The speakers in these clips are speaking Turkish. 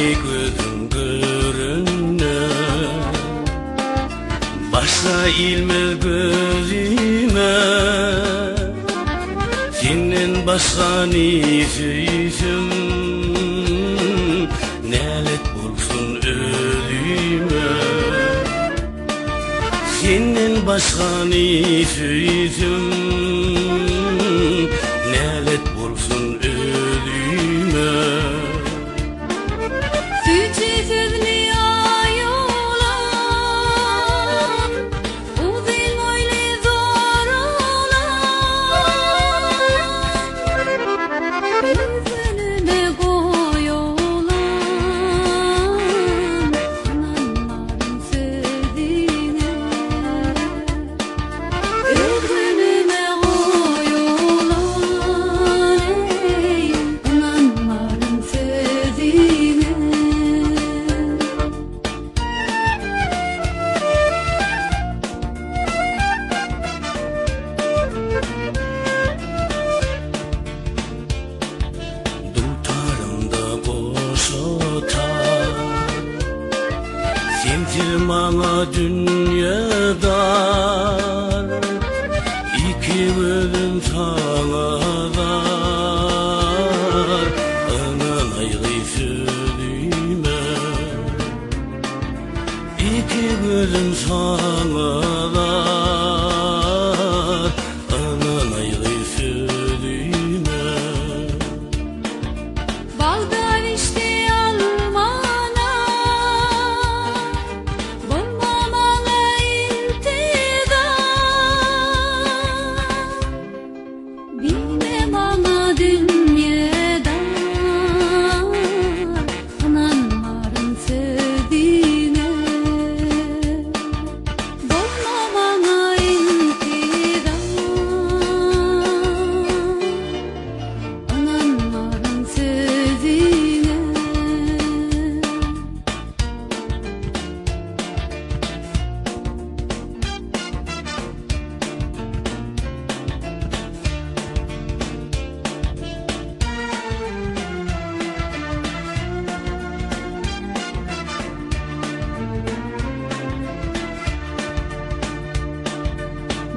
gözüm görünne başka ilmez gözüme senden başka ne söysem nelet bulsun ölüme senden başka ne söysem nelet bulsun ölüme. Bana dünyada iki bölüm sana dar anan ayrı söyleme iki bölüm sana dar anan ayrı söyleme. Bağdan işte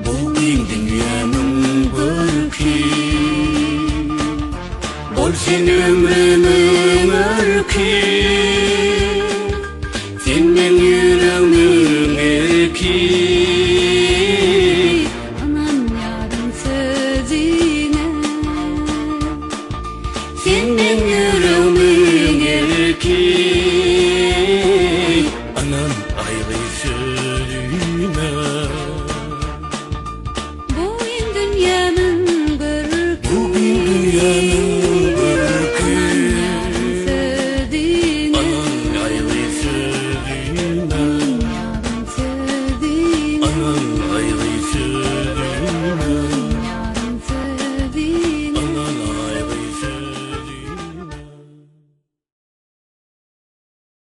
bugün dünyanın ırkı olsun ömrümün ırkı sen ben yüreğimin erki anan yarın sözüne sen ben yüreğimin erki anan ayrı söyleme. Anan ayrı